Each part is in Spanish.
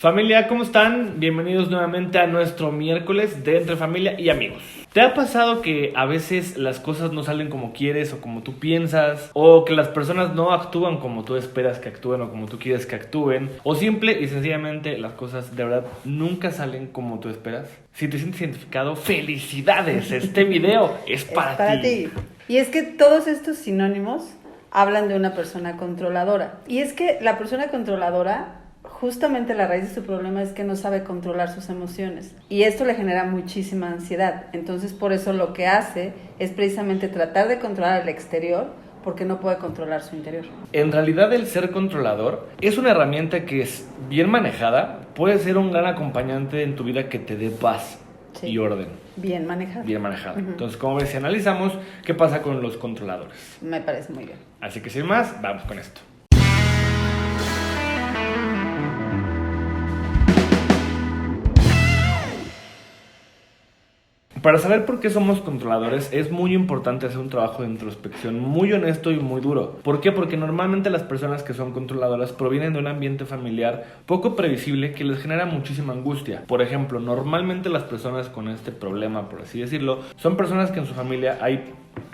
Familia, ¿cómo están? Bienvenidos nuevamente a nuestro miércoles de Entre Familia y Amigos. ¿Te ha pasado que a veces las cosas no salen como quieres o como tú piensas? ¿O que las personas no actúan como tú esperas que actúen o como tú quieres que actúen? ¿O simple y sencillamente las cosas de verdad nunca salen como tú esperas? Si te sientes identificado, ¡felicidades! Este video es para ti. Y es que todos estos sinónimos hablan de una persona controladora. Y es que la persona controladora, justamente la raíz de su problema es que no sabe controlar sus emociones. Y esto le genera muchísima ansiedad. Entonces, por eso lo que hace es precisamente tratar de controlar el exterior, porque no puede controlar su interior. En realidad, el ser controlador es una herramienta que es bien manejada, puede ser un gran acompañante en tu vida que te dé paz. Sí. Y orden. Bien manejada. Bien manejada. Entonces, como ves, si analizamos qué pasa con los controladores. Me parece muy bien. Así que sin más, vamos con esto. Para saber por qué somos controladores es muy importante hacer un trabajo de introspección muy honesto y muy duro. ¿Por qué? Porque normalmente las personas que son controladoras provienen de un ambiente familiar poco previsible que les genera muchísima angustia. Por ejemplo, normalmente las personas con este problema, por así decirlo, son personas que en su familia hay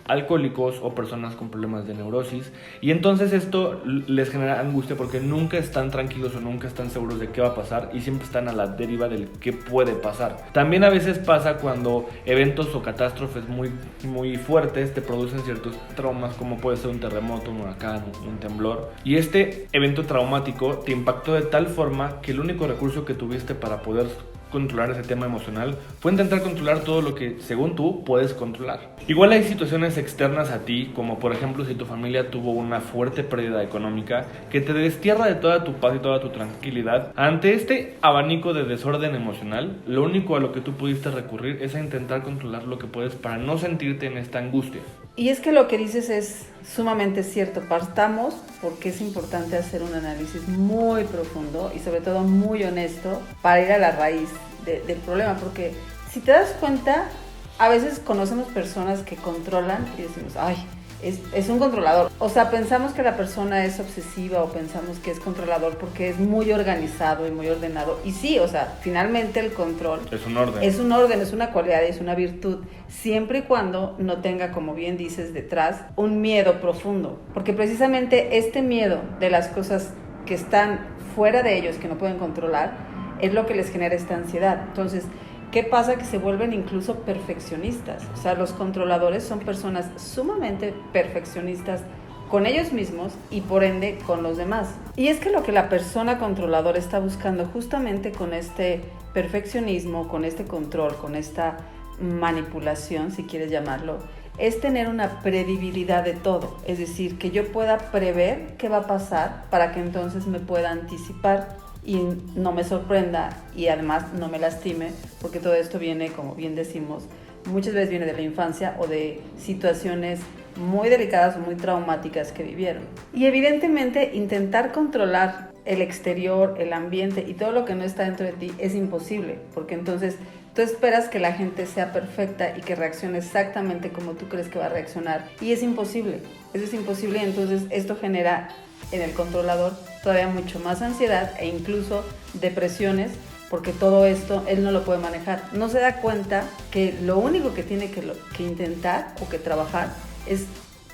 alcohólicos o personas con problemas de neurosis, y entonces esto les genera angustia porque nunca están tranquilos o nunca están seguros de qué va a pasar y siempre están a la deriva del qué puede pasar. También a veces pasa cuando eventos o catástrofes muy fuertes te producen ciertos traumas, como puede ser un terremoto, un huracán, un temblor, y este evento traumático te impactó de tal forma que el único recurso que tuviste para poder controlar ese tema emocional fue intentar controlar todo lo que según tú puedes controlar. Igual hay situaciones externas a ti, como por ejemplo si tu familia tuvo una fuerte pérdida económica que te destierra de toda tu paz y toda tu tranquilidad. Ante este abanico de desorden emocional, lo único a lo que tú pudiste recurrir es a intentar controlar lo que puedes para no sentirte en esta angustia. Y es que lo que dices es sumamente cierto. Partamos porque es importante hacer un análisis muy profundo y sobre todo muy honesto para ir a la raíz del problema. Porque si te das cuenta, a veces conocemos personas que controlan y decimos, ay, es un controlador. O sea, pensamos que la persona es obsesiva o pensamos que es controlador porque es muy organizado y muy ordenado. Y sí, o sea, finalmente el control es un orden. Es un orden, es una cualidad y es una virtud, siempre y cuando no tenga, como bien dices, detrás un miedo profundo. Porque precisamente este miedo de las cosas que están fuera de ellos, que no pueden controlar, es lo que les genera esta ansiedad. Entonces, ¿qué pasa? Que se vuelven incluso perfeccionistas. O sea, los controladores son personas sumamente perfeccionistas con ellos mismos y por ende con los demás. Y es que lo que la persona controladora está buscando justamente con este perfeccionismo, con este control, con esta manipulación, si quieres llamarlo, es tener una previsibilidad de todo. Es decir, que yo pueda prever qué va a pasar para que entonces me pueda anticipar y no me sorprenda y además no me lastime, porque todo esto viene, como bien decimos, muchas veces viene de la infancia o de situaciones muy delicadas o muy traumáticas que vivieron. Y evidentemente intentar controlar el exterior, el ambiente y todo lo que no está dentro de ti es imposible, porque entonces tú esperas que la gente sea perfecta y que reaccione exactamente como tú crees que va a reaccionar, y es imposible, eso es imposible. Y entonces esto genera en el controlador todavía mucho más ansiedad e incluso depresiones, porque todo esto él no lo puede manejar. No se da cuenta que lo único que tiene que intentar o que trabajar es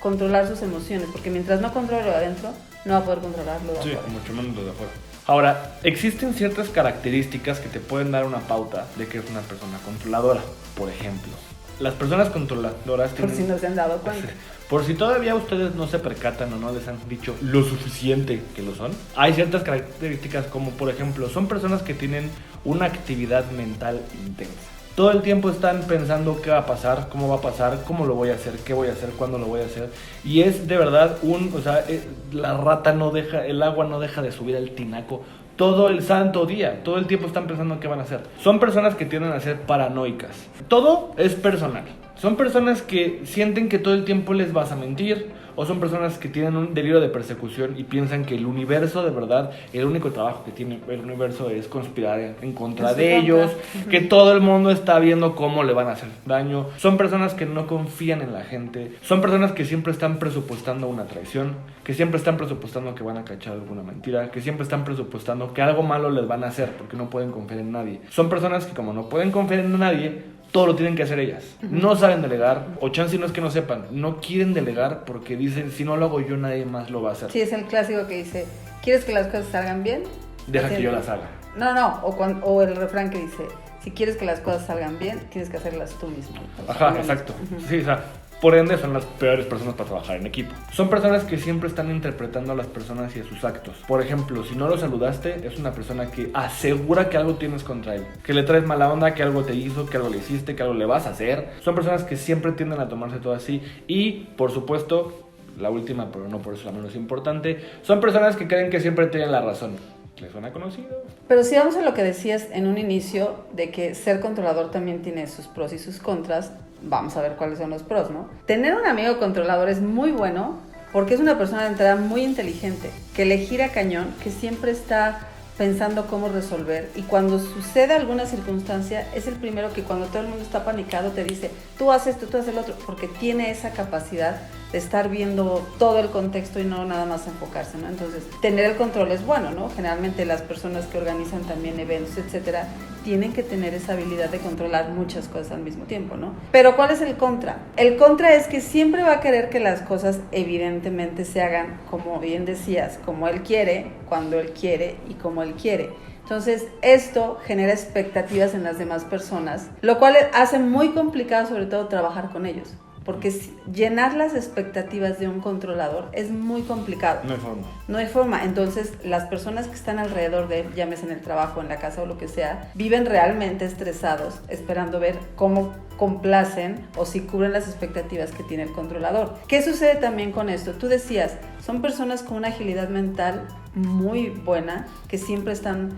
controlar sus emociones, porque mientras no controle lo de adentro, no va a poder controlar lo de afuera. Sí, mucho menos lo de afuera. Ahora, existen ciertas características que te pueden dar una pauta de que es una persona controladora. Por ejemplo, las personas controladoras por si no se han dado cuenta. Por si todavía ustedes no se percatan o no les han dicho lo suficiente que lo son, hay ciertas características como, por ejemplo, son personas que tienen una actividad mental intensa. Todo el tiempo están pensando qué va a pasar, cómo va a pasar, cómo lo voy a hacer, qué voy a hacer, cuándo lo voy a hacer. Y es de verdad la rata no deja, el agua no deja de subir al tinaco todo el santo día. Todo el tiempo están pensando qué van a hacer. Son personas que tienden a ser paranoicas. Todo es personal. Son personas que sienten que todo el tiempo les vas a mentir o son personas que tienen un delirio de persecución y piensan que el universo de verdad, el único trabajo que tiene el universo es conspirar en contra de ellos, que todo el mundo está viendo cómo le van a hacer daño. Son personas que no confían en la gente, son personas que siempre están presupuestando una traición, que siempre están presupuestando que van a cachar alguna mentira, que siempre están presupuestando que algo malo les van a hacer porque no pueden confiar en nadie. Son personas que como no pueden confiar en nadie, todo lo tienen que hacer ellas. No saben delegar, o chance no es que no sepan, no quieren delegar porque dicen, si no lo hago yo, nadie más lo va a hacer. Sí, es el clásico que dice, ¿quieres que las cosas salgan bien? Deja que yo las haga. No, o el refrán que dice, si quieres que las cosas salgan bien, tienes que hacerlas tú mismo. Ajá, exacto. Sí, o sea, por ende son las peores personas para trabajar en equipo. Son personas que siempre están interpretando a las personas y a sus actos. Por ejemplo, si no lo saludaste, es una persona que asegura que algo tienes contra él, que le traes mala onda, que algo te hizo, que algo le hiciste, que algo le vas a hacer. Son personas que siempre tienden a tomarse todo así. Y, por supuesto, la última, pero no por eso la menos importante, son personas que creen que siempre tienen la razón. ¿Les suena conocido? Pero si vamos a lo que decías en un inicio, de que ser controlador también tiene sus pros y sus contras, vamos a ver cuáles son los pros, ¿no? Tener un amigo controlador es muy bueno porque es una persona de entrada muy inteligente, que le gira cañón, que siempre está pensando cómo resolver, y cuando sucede alguna circunstancia es el primero que cuando todo el mundo está panicado te dice, tú haces esto, tú haces el otro, porque tiene esa capacidad de estar viendo todo el contexto y no nada más enfocarse, ¿no? Entonces, tener el control es bueno, ¿no? Generalmente las personas que organizan también eventos, etcétera, tienen que tener esa habilidad de controlar muchas cosas al mismo tiempo, ¿no? Pero ¿cuál es el contra? El contra es que siempre va a querer que las cosas evidentemente se hagan, como bien decías, como él quiere, cuando él quiere y como él quiere. Entonces, esto genera expectativas en las demás personas, lo cual hace muy complicado sobre todo trabajar con ellos. Porque llenar las expectativas de un controlador es muy complicado. No hay forma. No hay forma. Entonces, las personas que están alrededor de él, llámese en el trabajo, en la casa o lo que sea, viven realmente estresados, esperando ver cómo complacen o si cubren las expectativas que tiene el controlador. ¿Qué sucede también con esto? Tú decías, son personas con una agilidad mental muy buena, que siempre están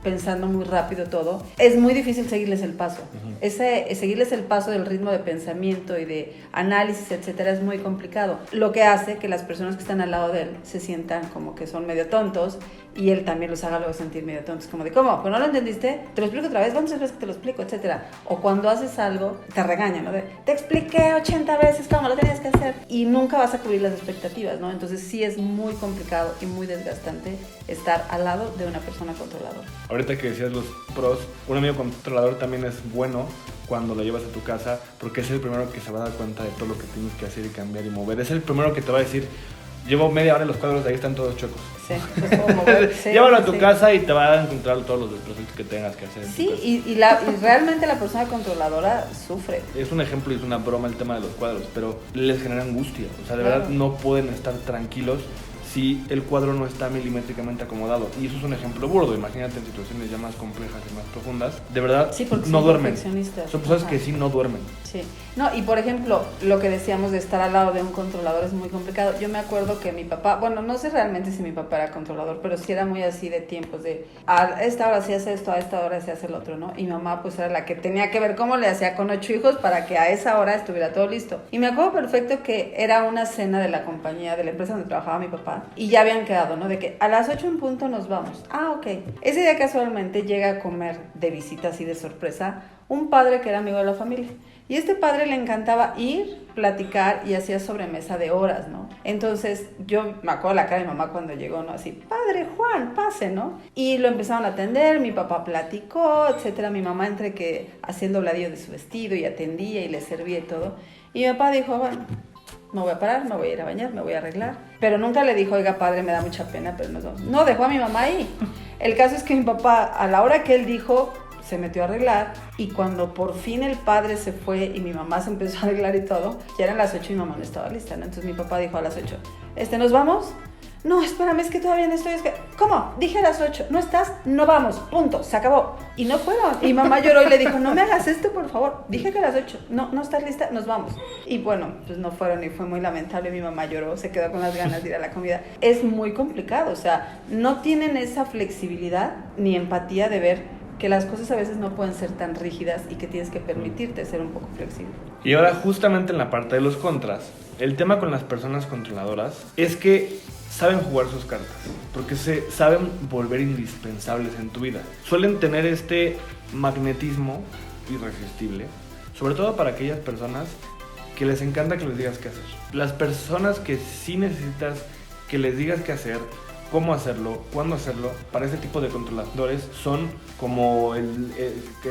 pensando muy rápido todo. Es muy difícil seguirles el paso. Seguirles el paso del ritmo de pensamiento y de análisis, etcétera, es muy complicado. Lo que hace que las personas que están al lado de él se sientan como que son medio tontos, y él también los haga luego sentir medio tontos, como de, ¿cómo? ¿Pues no lo entendiste? Te lo explico otra vez, ¿cuántas veces que te lo explico? Etcétera. O cuando haces algo, te regañan, ¿no? Te expliqué 80 veces cómo lo tenías que hacer, y nunca vas a cubrir las expectativas, ¿no? Entonces sí es muy complicado y muy desgastante estar al lado de una persona controladora. Ahorita que decías los pros, un amigo controlador también es bueno cuando lo llevas a tu casa, porque es el primero que se va a dar cuenta de todo lo que tienes que hacer y cambiar y mover. Es el primero que te va a decir, llevo media hora en los cuadros, de ahí están todos chuecos. Sí, los puedo mover. Sí, llévalo a tu casa y te va a encontrar todos los desplazamientos que tengas que hacer. Sí, y realmente la persona controladora sufre. Es un ejemplo y es una broma el tema de los cuadros, pero les genera angustia. O sea, de Claro. verdad no pueden estar tranquilos si el cuadro no está milimétricamente acomodado. Y eso es un ejemplo burdo. Imagínate en situaciones ya más complejas y más profundas. De verdad, Sí, porque no son duermen. perfeccionistas. Son personas Ajá. que sí no duermen. Sí, no, y por ejemplo, lo que decíamos de estar al lado de un controlador es muy complicado. Yo me acuerdo que mi papá, bueno, no sé realmente si mi papá era controlador, pero sí era muy así de tiempos, de a esta hora se hace esto, a esta hora se hace el otro, ¿no? Y mi mamá pues era la que tenía que ver cómo le hacía con 8 hijos para que a esa hora estuviera todo listo. Y me acuerdo perfecto que era una cena de la compañía, de la empresa donde trabajaba mi papá, y ya habían quedado, ¿no? De que a las 8 en punto nos vamos. Ah, ok. Ese día casualmente llega a comer de visita así de sorpresa un padre que era amigo de la familia. Y este padre le encantaba ir, platicar, y hacía sobremesa de horas, ¿no? Entonces yo me acuerdo la cara de mi mamá cuando llegó, ¿no? Así, padre Juan, pase, ¿no? Y lo empezaron a atender, mi papá platicó, etcétera. Mi mamá entre que hacía el dobladillo de su vestido y atendía y le servía y todo. Y mi papá dijo, bueno, me voy a parar, me voy a ir a bañar, me voy a arreglar. Pero nunca le dijo, oiga padre, me da mucha pena, pero nos vamos. No, dejó a mi mamá ahí. El caso es que mi papá, a la hora que él dijo, se metió a arreglar, y cuando por fin el padre se fue y mi mamá se empezó a arreglar y todo, ya eran las 8 y mi mamá no estaba lista, ¿no? Entonces mi papá dijo a las 8, ¿nos vamos? No, espérame, es que todavía no estoy, ¿cómo? Dije a las 8, ¿no estás? No vamos, punto, se acabó. Y no fueron. Y mamá lloró y le dijo, no me hagas esto, por favor. Dije que a las 8, no estás lista, nos vamos. Y bueno, pues no fueron y fue muy lamentable. Mi mamá lloró, se quedó con las ganas de ir a la comida. Es muy complicado, o sea, no tienen esa flexibilidad ni empatía de ver que las cosas a veces no pueden ser tan rígidas y que tienes que permitirte ser un poco flexible. Y ahora, justamente en la parte de los contras, el tema con las personas controladoras es que saben jugar sus cartas, porque se saben volver indispensables en tu vida. Suelen tener este magnetismo irresistible, sobre todo para aquellas personas que les encanta que les digas qué hacer. Las personas que sí necesitas que les digas qué hacer, cómo hacerlo, cuándo hacerlo, para ese tipo de controladores son como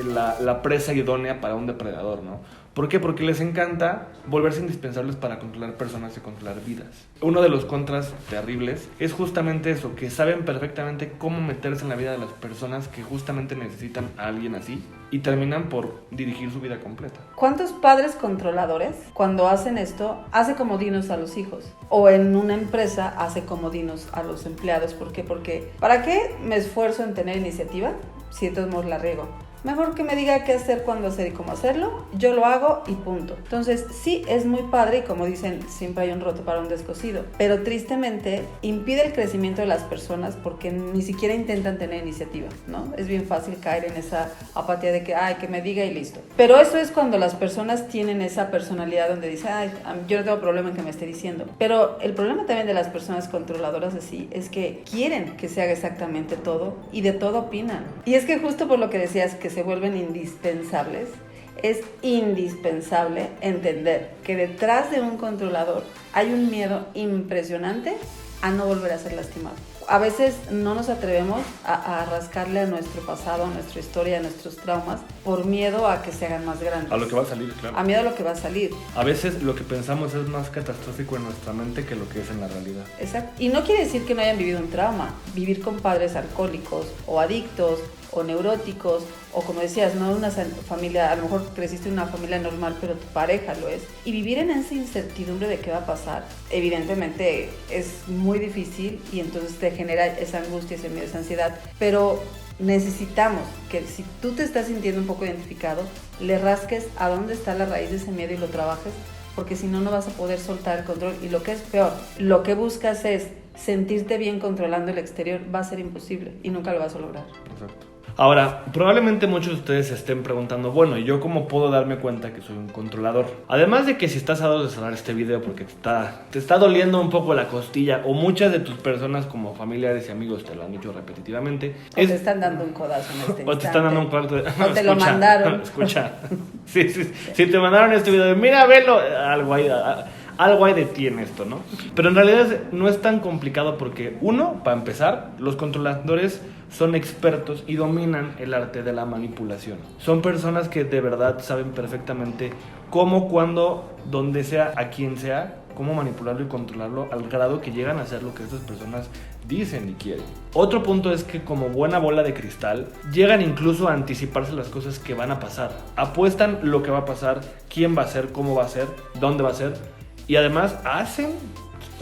la presa idónea para un depredador, ¿no? ¿Por qué? Porque les encanta volverse indispensables para controlar personas y controlar vidas. Uno de los contras terribles es justamente eso, que saben perfectamente cómo meterse en la vida de las personas que justamente necesitan a alguien así y terminan por dirigir su vida completa. ¿Cuántos padres controladores, cuando hacen esto, hace comodinos a los hijos? O en una empresa hace comodinos a los empleados. ¿Por qué? Porque ¿para qué me esfuerzo en tener iniciativa si de todos modos la riego? Mejor que me diga qué hacer, cuándo hacer y cómo hacerlo, yo lo hago y punto. Entonces, sí, es muy padre y como dicen, siempre hay un roto para un descosido. Pero tristemente, impide el crecimiento de las personas porque ni siquiera intentan tener iniciativa, ¿no? Es bien fácil caer en esa apatía de que, ay, que me diga y listo. Pero eso es cuando las personas tienen esa personalidad donde dicen, ay, yo no tengo problema en que me esté diciendo. Pero el problema también de las personas controladoras así es que quieren que se haga exactamente todo y de todo opinan. Y es que justo por lo que decías, que se vuelven indispensables, es indispensable entender que detrás de un controlador hay un miedo impresionante a no volver a ser lastimado. A veces no nos atrevemos a rascarle a nuestro pasado, a nuestra historia, a nuestros traumas, por miedo a que se hagan más grandes. A lo que va a salir, claro. A miedo a lo que va a salir. A veces lo que pensamos es más catastrófico en nuestra mente que lo que es en la realidad. Exacto. Y no quiere decir que no hayan vivido un trauma. Vivir con padres alcohólicos o adictos o neuróticos, o como decías, no una familia, a lo mejor creciste en una familia normal, pero tu pareja lo es. Y vivir en esa incertidumbre de qué va a pasar, evidentemente es muy difícil y entonces te genera esa angustia, ese miedo, esa ansiedad. Pero necesitamos que si tú te estás sintiendo un poco identificado, le rasques a dónde está la raíz de ese miedo y lo trabajes, porque si no, no vas a poder soltar el control. Y lo que es peor, lo que buscas es sentirte bien controlando el exterior, va a ser imposible y nunca lo vas a lograr. Exacto. Ahora, probablemente muchos de ustedes se estén preguntando, bueno, ¿y yo cómo puedo darme cuenta que soy un controlador? Además de que si estás a dos de cerrar este video porque te está doliendo un poco la costilla, o muchas de tus personas como familiares y amigos te lo han dicho repetitivamente. O te están dando un codazo en este instante. O te están dando un cuarto de... O te lo mandaron. Escucha. Sí. Si te mandaron este video de, mira, velo, algo hay de ti en esto, ¿no? Pero en realidad no es tan complicado porque, uno, para empezar, los controladores son expertos y dominan el arte de la manipulación. Son personas que de verdad saben perfectamente cómo, cuándo, dónde sea, a quién sea, cómo manipularlo y controlarlo al grado que llegan a hacer lo que estas personas dicen y quieren. Otro punto es que como buena bola de cristal, llegan incluso a anticiparse las cosas que van a pasar. Apuestan lo que va a pasar, quién va a ser, cómo va a ser, dónde va a ser. Y además hacen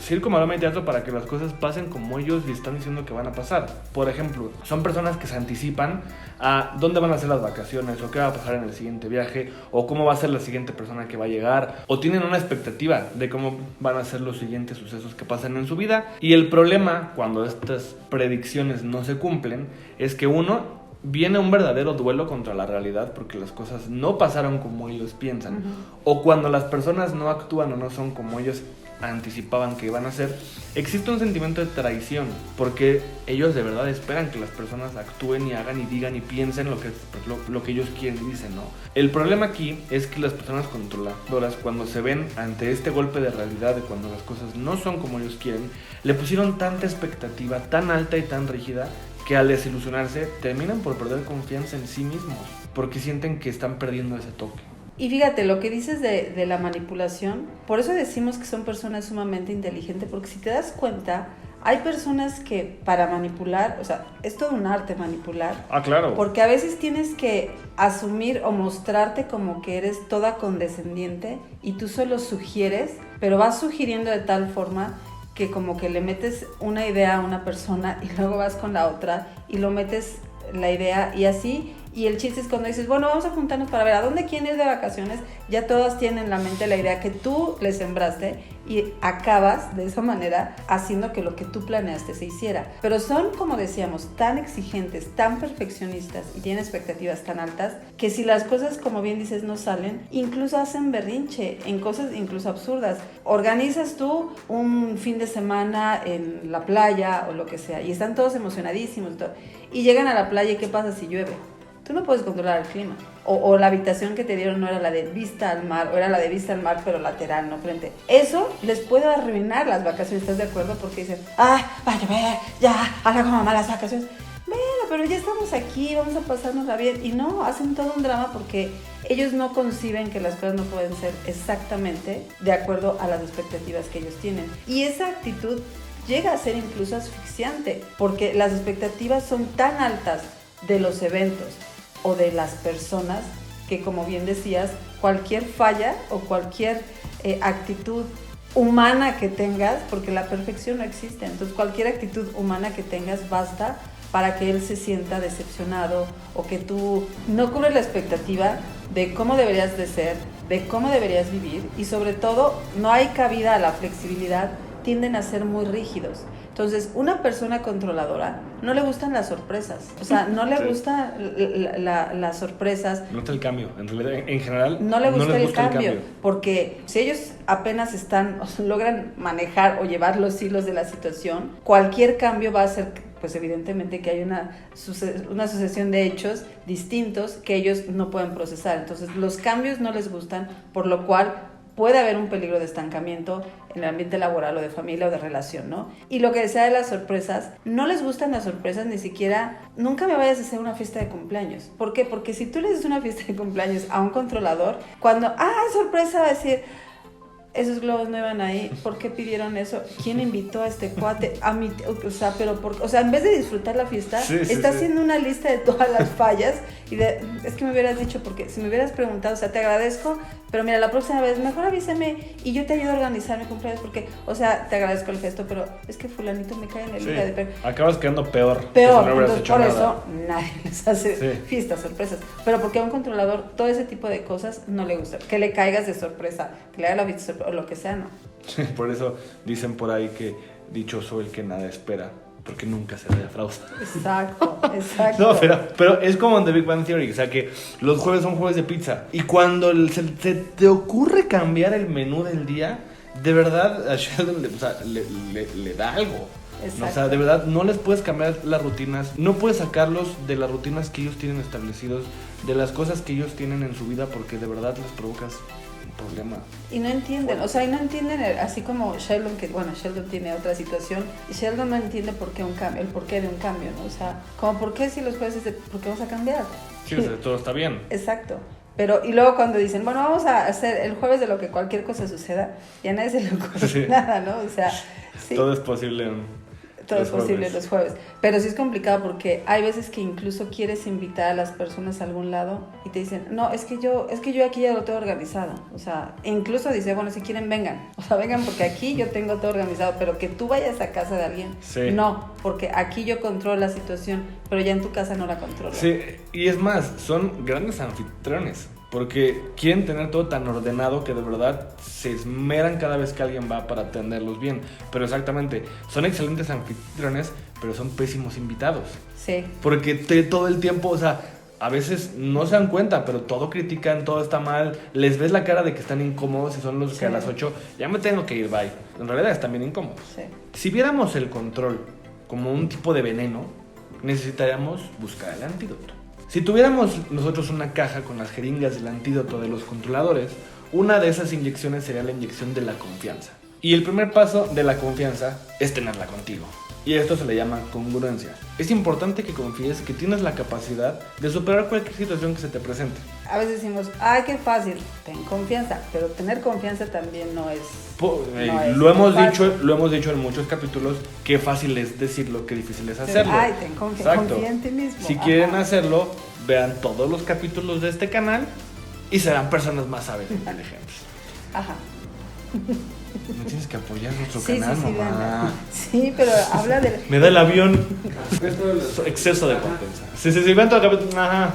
circo, maroma y teatro para que las cosas pasen como ellos le están diciendo que van a pasar. Por ejemplo, son personas que se anticipan a dónde van a ser las vacaciones, o qué va a pasar en el siguiente viaje, o cómo va a ser la siguiente persona que va a llegar, o tienen una expectativa de cómo van a ser los siguientes sucesos que pasan en su vida. Y el problema cuando estas predicciones no se cumplen es que viene un verdadero duelo contra la realidad porque las cosas no pasaron como ellos piensan. O cuando las personas no actúan o no son como ellos anticipaban que iban a ser, existe un sentimiento de traición porque ellos de verdad esperan que las personas actúen y hagan y digan y piensen lo que ellos quieren y dicen, ¿no? El problema aquí es que las personas controladoras, cuando se ven ante este golpe de realidad de cuando las cosas no son como ellos quieren, le pusieron tanta expectativa tan alta y tan rígida que al desilusionarse terminan por perder confianza en sí mismos porque sienten que están perdiendo ese toque. Y fíjate, lo que dices de la manipulación, por eso decimos que son personas sumamente inteligentes, porque si te das cuenta, hay personas que para manipular, o sea, es todo un arte manipular. Ah, claro. Porque a veces tienes que asumir o mostrarte como que eres toda condescendiente y tú solo sugieres, pero vas sugiriendo de tal forma que como que le metes una idea a una persona y luego vas con la otra y lo metes la idea y así Y el chiste es cuando dices, bueno, vamos a juntarnos para ver a dónde quieren ir de vacaciones, ya todas tienen en la mente la idea que tú les sembraste y acabas de esa manera haciendo que lo que tú planeaste se hiciera. Pero son, como decíamos, tan exigentes, tan perfeccionistas y tienen expectativas tan altas que si las cosas, como bien dices, no salen, incluso hacen berrinche en cosas incluso absurdas. Organizas tú un fin de semana en la playa o lo que sea y están todos emocionadísimos y llegan a la playa y ¿qué pasa si llueve? Tú no puedes controlar el clima. O la habitación que te dieron no era la de vista al mar, o era la de vista al mar pero lateral, no frente. Eso les puede arruinar las vacaciones, ¿estás de acuerdo? Porque dicen, va a llover, ya, ahora como malas vacaciones. Bueno, pero ya estamos aquí, vamos a pasárnosla bien. Y no, hacen todo un drama porque ellos no conciben que las cosas no pueden ser exactamente de acuerdo a las expectativas que ellos tienen. Y esa actitud llega a ser incluso asfixiante, porque las expectativas son tan altas de los eventos o de las personas que, como bien decías, cualquier falla o cualquier actitud humana que tengas, porque la perfección no existe, entonces cualquier actitud humana que tengas basta para que él se sienta decepcionado o que tú no cubres la expectativa de cómo deberías de ser, de cómo deberías vivir y sobre todo no hay cabida a la flexibilidad, tienden a ser muy rígidos. Entonces, una persona controladora no le gustan las sorpresas, o sea, no le gustan las sorpresas. No gusta el cambio, en realidad, en general. No le gusta, el cambio, porque si ellos apenas logran manejar o llevar los hilos de la situación, cualquier cambio va a hacer, pues evidentemente que hay una sucesión de hechos distintos que ellos no pueden procesar. Entonces, los cambios no les gustan, por lo cual puede haber un peligro de estancamiento en el ambiente laboral o de familia o de relación, ¿no? Y lo que decía de las sorpresas, no les gustan las sorpresas ni siquiera, nunca me vayas a hacer una fiesta de cumpleaños. ¿Por qué? Porque si tú le haces una fiesta de cumpleaños a un controlador, cuando, sorpresa, va a decir, esos globos no iban ahí, ¿por qué pidieron eso? ¿Quién invitó a este cuate? A mí, o sea, en vez de disfrutar la fiesta, está haciendo una lista de todas las fallas y es que me hubieras dicho, porque si me hubieras preguntado, o sea, te agradezco, pero mira, la próxima vez mejor avísame y yo te ayudo a organizar mi cumpleaños porque, o sea, te agradezco el gesto, pero es que fulanito me cae en el hígado. Acabas quedando peor. Entonces por eso nadie les hace fiestas, sorpresas. Pero porque a un controlador todo ese tipo de cosas no le gusta. Que le caigas de sorpresa, que le haga la fiesta sorpresa, o lo que sea, ¿no? Por eso dicen por ahí que dichoso el que nada espera, porque nunca se defrauda. Exacto. No, pero es como en The Big Bang Theory, o sea que los jueves son jueves de pizza y cuando se te ocurre cambiar el menú del día, de verdad a Sheldon le da algo. Exacto. O sea, de verdad no les puedes cambiar las rutinas, no puedes sacarlos de las rutinas que ellos tienen establecidos, de las cosas que ellos tienen en su vida, porque de verdad les provocas problema. Y no entienden, o sea, y no entienden, así como Sheldon, que bueno, Sheldon tiene otra situación, y Sheldon no entiende por qué un cambio, el porqué de un cambio, ¿no? O sea, como por qué si los jueces, ¿por qué vamos a cambiar? Sí, o sea, todo está bien. Exacto. Pero, y luego cuando dicen, bueno, vamos a hacer el jueves de lo que cualquier cosa suceda, y a nadie se le ocurre nada, ¿no? O sea, sí. Todo es posible todo es posible los jueves. Pero sí es complicado porque hay veces que incluso quieres invitar a las personas a algún lado y te dicen, no, es que yo aquí ya lo tengo organizado. O sea, incluso dice, bueno, si quieren vengan. O sea, vengan porque aquí yo tengo todo organizado, pero que tú vayas a casa de alguien. Sí. No, porque aquí yo controlo la situación, pero ya en tu casa no la controlo. Sí, y es más, son grandes anfitriones. Porque quieren tener todo tan ordenado que de verdad se esmeran cada vez que alguien va para atenderlos bien. Pero exactamente, son excelentes anfitriones, pero son pésimos invitados. Sí. Porque todo el tiempo, o sea, a veces no se dan cuenta, pero todo critican, todo está mal. Les ves la cara de que están incómodos y son los que a las 8 ya me tengo que ir, bye. En realidad están bien incómodos. Sí. Si viéramos el control como un tipo de veneno, necesitaríamos buscar el antídoto. Si tuviéramos nosotros una caja con las jeringas del antídoto de los controladores, una de esas inyecciones sería la inyección de la confianza. Y el primer paso de la confianza es tenerla contigo. Y esto se le llama congruencia. Es importante que confíes que tienes la capacidad de superar cualquier situación que se te presente. A veces decimos, ¡ay, qué fácil! Ten confianza, pero tener confianza también no es... Lo hemos dicho en muchos capítulos, qué fácil es decirlo, qué difícil es hacerlo. ¡Ay, ten confianza! Confía en ti mismo. Si quieren hacerlo, vean todos los capítulos de este canal y serán personas más sabias e inteligentes. Ajá. No tienes que apoyar nuestro Sí, canal, sí, mamá. sí, pero habla de... Me da el avión. Exceso de potencia. Sí, ven todo el capítulo. Ajá.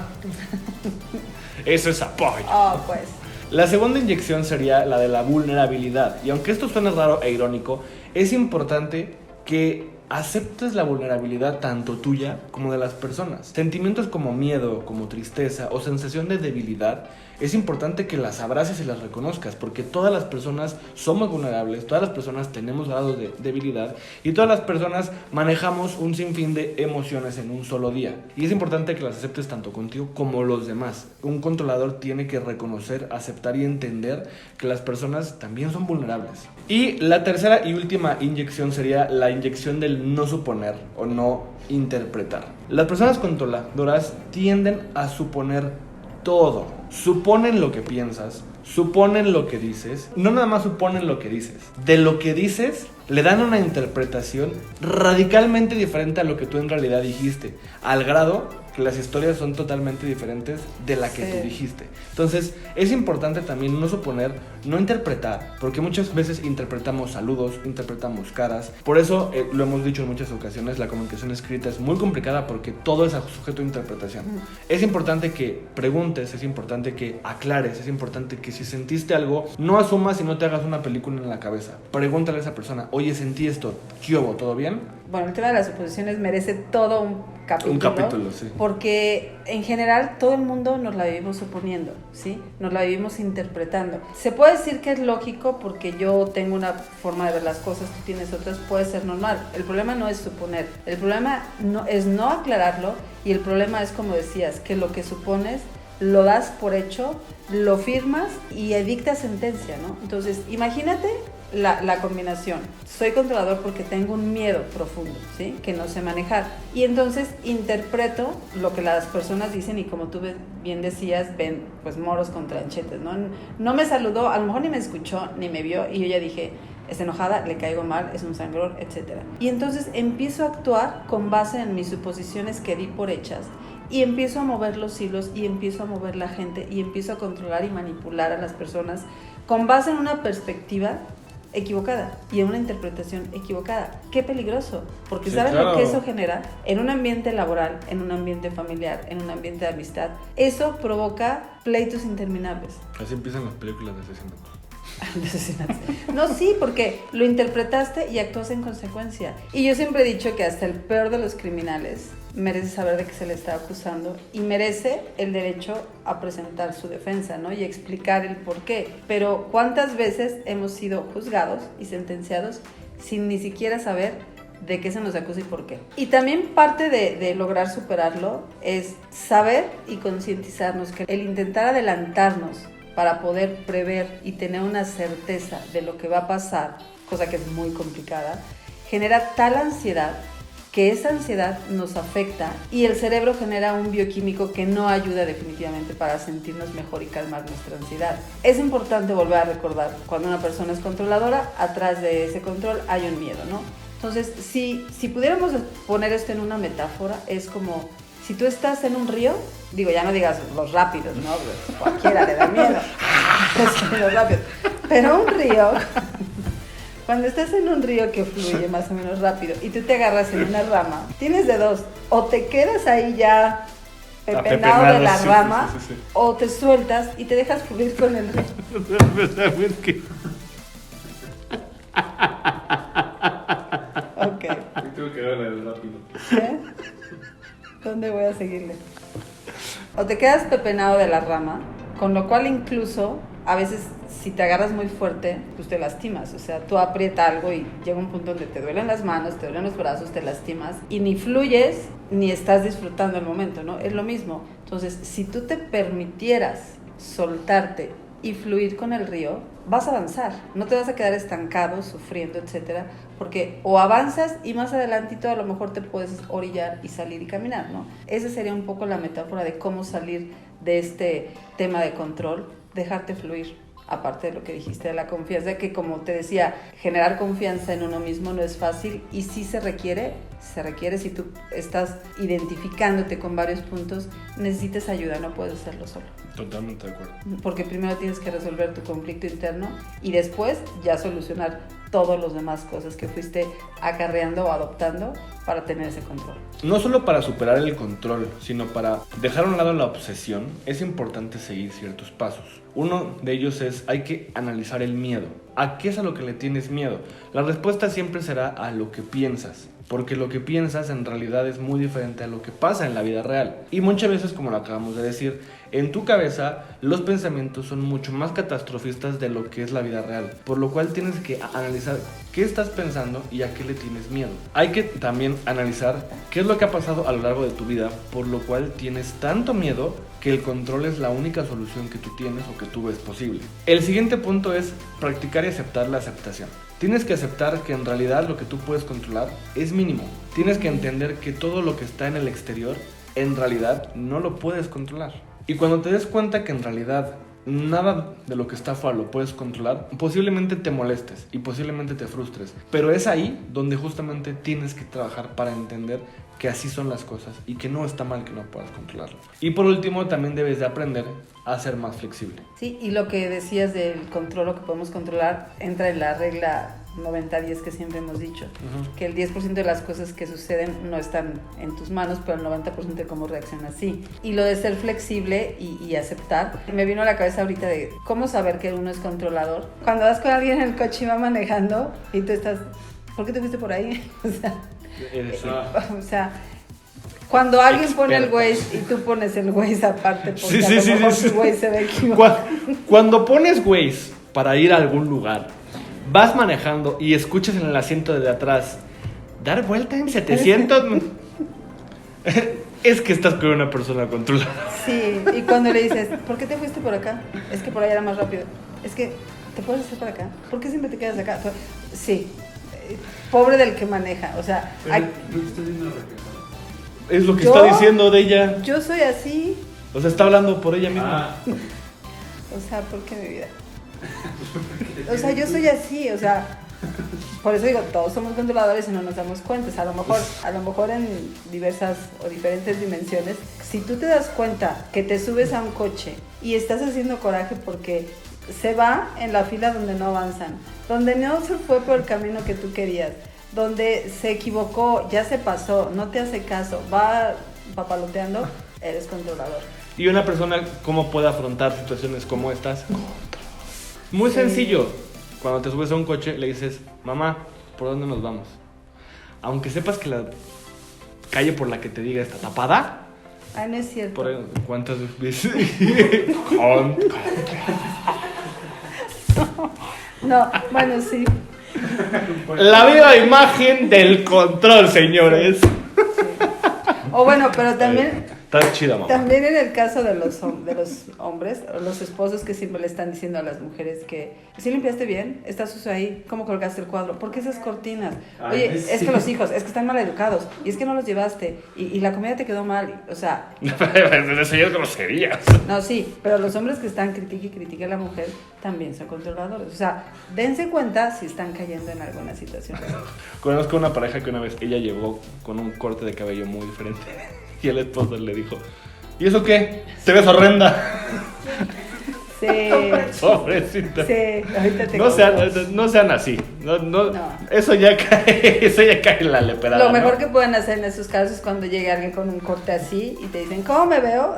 Eso es apoyo. Oh, pues. La segunda inyección sería la de la vulnerabilidad. Y aunque esto suene raro e irónico, es importante que aceptes la vulnerabilidad tanto tuya como de las personas. Sentimientos como miedo, como tristeza o sensación de debilidad, es importante que las abraces y las reconozcas, porque todas las personas somos vulnerables, todas las personas tenemos grados de debilidad y todas las personas manejamos un sinfín de emociones en un solo día. Y es importante que las aceptes tanto contigo como los demás. Un controlador tiene que reconocer, aceptar y entender que las personas también son vulnerables. Y la tercera y última inyección sería la inyección del no suponer o no interpretar. Las personas controladoras tienden a suponer todo. Suponen lo que piensas, suponen lo que dices, no nada más suponen lo que dices. De lo que dices, le dan una interpretación radicalmente diferente a lo que tú en realidad dijiste, al grado que las historias son totalmente diferentes de la que tú dijiste. Entonces, es importante también no suponer, no interpretar, porque muchas veces interpretamos saludos, interpretamos caras. Por eso, lo hemos dicho en muchas ocasiones, la comunicación escrita es muy complicada porque todo es sujeto a interpretación. Es importante que preguntes, es importante que aclares, es importante que si sentiste algo, no asumas y no te hagas una película en la cabeza. Pregúntale a esa persona, oye, sentí esto, ¿qué hubo? ¿Todo bien? Bueno, el tema de las suposiciones merece todo un capítulo. Un capítulo, sí. Porque en general todo el mundo nos la vivimos suponiendo, ¿sí? Nos la vivimos interpretando. Se puede decir que es lógico porque yo tengo una forma de ver las cosas, tú tienes otras, puede ser normal. El problema no es suponer, el problema es no aclararlo y el problema es, como decías, que lo que supones lo das por hecho, lo firmas y dictas sentencia, ¿no? Entonces, imagínate la combinación. Soy controlador porque tengo un miedo profundo, ¿sí? Que no sé manejar. Y entonces interpreto lo que las personas dicen y, como tú bien decías, ven pues moros con tranchetes, ¿no? No me saludó, a lo mejor ni me escuchó, ni me vio y yo ya dije, está enojada, le caigo mal, es un sangrón, etc. Y entonces empiezo a actuar con base en mis suposiciones que di por hechas y empiezo a mover los hilos y empiezo a mover la gente y empiezo a controlar y manipular a las personas con base en una perspectiva equivocada y en una interpretación equivocada. ¡Qué peligroso! Porque sí, ¿sabes claro lo que eso genera? En un ambiente laboral, en un ambiente familiar, en un ambiente de amistad, eso provoca pleitos interminables. Así empiezan las películas de asesinatos. No, sí, porque lo interpretaste y actúas en consecuencia. Y yo siempre he dicho que hasta el peor de los criminales merece saber de qué se le está acusando y merece el derecho a presentar su defensa, ¿no? Y explicar el por qué. Pero ¿cuántas veces hemos sido juzgados y sentenciados sin ni siquiera saber de qué se nos acusa y por qué? Y también parte de lograr superarlo es saber y concientizarnos que el intentar adelantarnos para poder prever y tener una certeza de lo que va a pasar, cosa que es muy complicada, genera tal ansiedad que esa ansiedad nos afecta y el cerebro genera un bioquímico que no ayuda definitivamente para sentirnos mejor y calmar nuestra ansiedad. Es importante volver a recordar, cuando una persona es controladora, atrás de ese control hay un miedo, ¿no? Entonces, si pudiéramos poner esto en una metáfora, es como si tú estás en un río, digo, ya no digas los rápidos, ¿no? Pues cualquiera le da miedo, los rápidos. Pero un río, cuando estás en un río que fluye más o menos rápido y tú te agarras en una rama, tienes de dos, o te quedas ahí ya pepenado de la rama, sí. O te sueltas y te dejas fluir con el río. Ok. Tengo que ver el rápido. ¿Eh? ¿Dónde voy a seguirle? O te quedas pepenado de la rama, con lo cual incluso a veces si te agarras muy fuerte, pues te lastimas. O sea, tú aprietas algo y llega un punto donde te duelen las manos, te duelen los brazos, te lastimas y ni fluyes ni estás disfrutando el momento, ¿no? Es lo mismo. Entonces, si tú te permitieras soltarte y fluir con el río, vas a avanzar, no te vas a quedar estancado, sufriendo, etcétera, porque o avanzas y más adelantito a lo mejor te puedes orillar y salir y caminar, ¿no? Esa sería un poco la metáfora de cómo salir de este tema de control, dejarte fluir, aparte de lo que dijiste de la confianza, que como te decía, generar confianza en uno mismo no es fácil y sí se requiere se requiere, si tú estás identificándote con varios puntos, necesitas ayuda, no puedes hacerlo solo. Totalmente de acuerdo. Porque primero tienes que resolver tu conflicto interno y después ya solucionar todas las demás cosas que fuiste acarreando o adoptando para tener ese control. No solo para superar el control, sino para dejar a un lado la obsesión, es importante seguir ciertos pasos. Uno de ellos es, hay que analizar el miedo. ¿A qué es a lo que le tienes miedo? La respuesta siempre será a lo que piensas, porque lo que piensas en realidad es muy diferente a lo que pasa en la vida real. Y muchas veces, como lo acabamos de decir, en tu cabeza los pensamientos son mucho más catastrofistas de lo que es la vida real, por lo cual tienes que analizar qué estás pensando y a qué le tienes miedo. Hay que también analizar qué es lo que ha pasado a lo largo de tu vida, por lo cual tienes tanto miedo que el control es la única solución que tú tienes o que tú ves posible. El siguiente punto es practicar y aceptar la aceptación. Tienes que aceptar que en realidad lo que tú puedes controlar es mínimo. Tienes que entender que todo lo que está en el exterior en realidad no lo puedes controlar. Y cuando te des cuenta que en realidad nada de lo que está afuera lo puedes controlar, posiblemente te molestes y posiblemente te frustres. Pero es ahí donde justamente tienes que trabajar para entender que así son las cosas y que no está mal que no puedas controlarlo. Y por último, también debes de aprender a ser más flexible. Sí, y lo que decías del control, lo que podemos controlar, entra en la regla 90-10 que siempre hemos dicho, que el 10% de las cosas que suceden no están en tus manos, pero el 90% de cómo reaccionas sí. Y lo de ser flexible y aceptar, me vino a la cabeza ahorita de cómo saber que uno es controlador. Cuando vas con alguien en el coche y va manejando y tú estás, ¿por qué te fuiste por ahí? O sea, cuando alguien pone el Waze y tú pones el Waze aparte, porque a lo mejor tu Waze se ve equivocado. Cuando pones Waze para ir a algún lugar, vas manejando y escuchas en el asiento de atrás, dar vuelta en 700... es que estás con una persona controlada. Sí, y cuando le dices, ¿por qué te fuiste por acá? Es que por allá era más rápido. Es que, ¿te puedes hacer por acá? ¿Por qué siempre te quedas acá? Sí, pobre del que maneja, o sea... Es lo que está diciendo de ella. Yo soy así. O sea, está hablando por ella misma. O sea, ¿por qué mi vida? O sea, yo soy así, o sea, por eso digo, todos somos controladores y no nos damos cuenta. O sea, a lo mejor en diversas o diferentes dimensiones, si tú te das cuenta que te subes a un coche y estás haciendo coraje porque se va en la fila donde no avanzan, donde no se fue por el camino que tú querías, donde se equivocó, ya se pasó, no te hace caso, va papaloteando, eres controlador. Y una persona, ¿cómo puede afrontar situaciones como estas? Muy sencillo. Cuando te subes a un coche, le dices, mamá, ¿por dónde nos vamos? Aunque sepas que la calle por la que te diga está tapada. Ay, no es cierto. ¿Cuántas veces? No, bueno, sí. La viva imagen del control, señores. Sí. O bueno, pero también... Está chida, mamá. También en el caso de los hombres, o los esposos que siempre le están diciendo a las mujeres que ¿sí limpiaste bien? ¿Está sucio ahí? ¿Cómo colgaste el cuadro? ¿Por qué esas cortinas? Oye, es que los hijos, es que están mal educados, y es que no los llevaste, y la comida te quedó mal, o sea... Eso ya es groserías. No, sí, pero los hombres que están critique a la mujer también son controladores. O sea, dense cuenta si están cayendo en alguna situación. Conozco una pareja que una vez ella llegó con un corte de cabello muy diferente. Y el esposo le dijo, ¿y eso qué? Te ves horrenda. Sí. Pobrecita. Sí, ahorita te no sean así. No. Eso ya cae en la leperada. Lo mejor que pueden hacer en esos casos es cuando llegue alguien con un corte así y te dicen, ¿cómo me veo?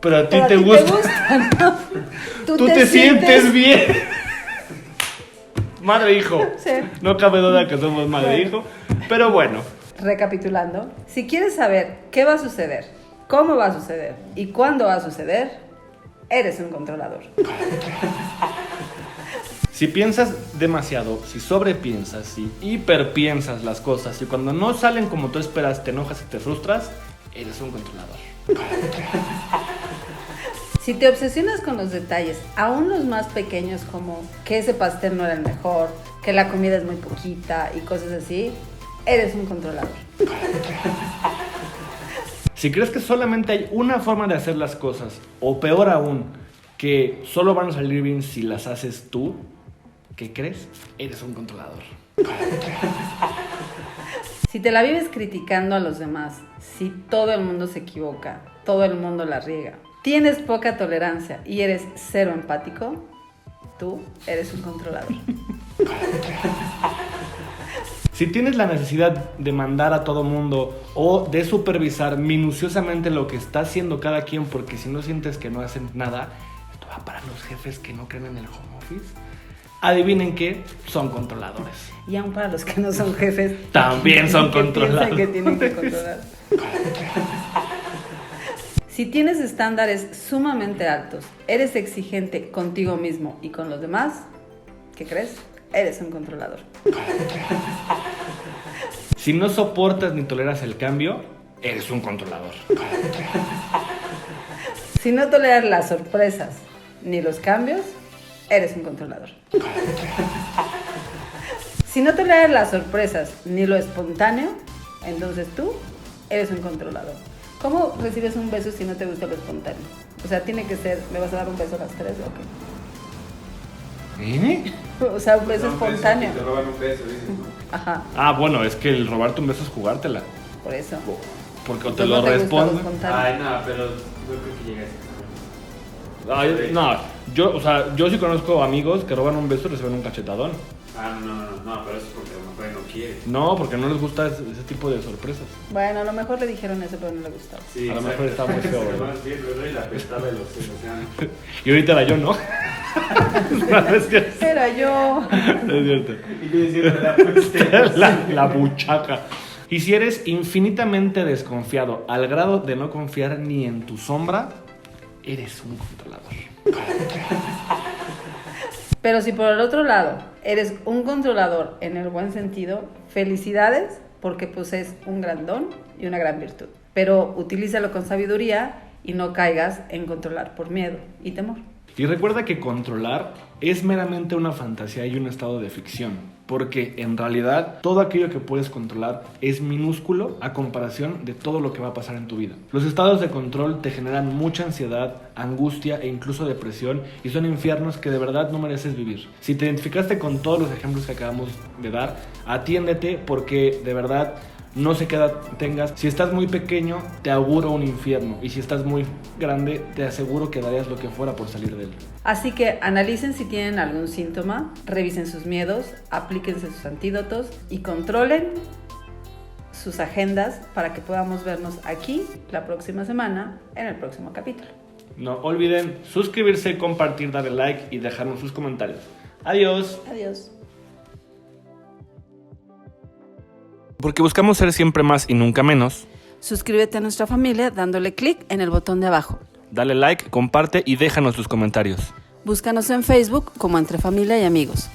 Pero a ti te gusta. ¿No? Tú te sientes bien. Madre e hijo. Sí. No cabe duda que somos madre e hijo. Pero bueno. Recapitulando, si quieres saber qué va a suceder, cómo va a suceder y cuándo va a suceder, eres un controlador. Si piensas demasiado, si sobrepiensas, si hiperpiensas las cosas y cuando no salen como tú esperas te enojas y te frustras, eres un controlador. Si te obsesionas con los detalles, aún los más pequeños como que ese pastel no era el mejor, que la comida es muy poquita y cosas así, eres un controlador. Si crees que solamente hay una forma de hacer las cosas, o peor aún, que solo van a salir bien si las haces tú, ¿qué crees? Eres un controlador. Si te la vives criticando a los demás, si todo el mundo se equivoca, todo el mundo la riega, tienes poca tolerancia y eres cero empático, tú eres un controlador. Si tienes la necesidad de mandar a todo mundo o de supervisar minuciosamente lo que está haciendo cada quien, porque si no sientes que no hacen nada, esto va para los jefes que no creen en el home office. Adivinen qué, son controladores. Y aún para los que no son jefes, también son que controladores. piensan que tienen que controlar. Si tienes estándares sumamente altos, eres exigente contigo mismo y con los demás, ¿qué crees? Eres un controlador. Si no soportas ni toleras el cambio, eres un controlador. Si no toleras las sorpresas ni los cambios, eres un controlador. Si no toleras las sorpresas ni lo espontáneo, entonces tú eres un controlador. ¿Cómo recibes un beso si no te gusta lo espontáneo? O sea, tiene que ser, ¿me vas a dar un beso a las 3 o qué? ¿Eh? O sea, un beso espontáneo. Te roban un beso, dices, ¿no? Ajá, Ah, bueno, es que el robarte un beso es jugártela. por eso. Porque o te Entonces, lo no te gusta lo responden. espontáneo. Ay, no, pero no creo que llegue a ese Ay, no, yo sí conozco amigos que roban un beso y reciben un cachetadón. No, pero eso es porque a lo mejor no quiere. No, porque no les gusta ese tipo de sorpresas. Bueno, a lo mejor le dijeron eso, pero no le gustaba. Sí, A lo mejor está muy feo, ¿verdad? Más bien, ¿verdad? Y la apestaba de los océanos. Y ahorita era yo, ¿no? No, es cierto. Era yo. Es cierto. Y yo diciendo, la peste. La buchaca. Y si eres infinitamente desconfiado al grado de no confiar ni en tu sombra, eres un controlador. Pero si por el otro lado eres un controlador en el buen sentido, felicidades porque posees un gran don y una gran virtud. Pero utilízalo con sabiduría y no caigas en controlar por miedo y temor. Y recuerda que controlar es meramente una fantasía y un estado de ficción, porque en realidad todo aquello que puedes controlar es minúsculo a comparación de todo lo que va a pasar en tu vida. Los estados de control te generan mucha ansiedad, angustia e incluso depresión y son infiernos que de verdad no mereces vivir. Si te identificaste con todos los ejemplos que acabamos de dar, atiéndete porque de verdad no sé qué edad tengas. Si estás muy pequeño, te auguro un infierno. Y si estás muy grande, te aseguro que darías lo que fuera por salir de él. Así que analicen si tienen algún síntoma, revisen sus miedos, aplíquense sus antídotos y controlen sus agendas para que podamos vernos aquí la próxima semana en el próximo capítulo. No olviden suscribirse, compartir, darle like y dejarnos sus comentarios. Adiós. Adiós. Porque buscamos ser siempre más y nunca menos. Suscríbete a nuestra familia dándole clic en el botón de abajo. Dale like, comparte y déjanos tus comentarios. Búscanos en Facebook como Entre Familia y Amigos.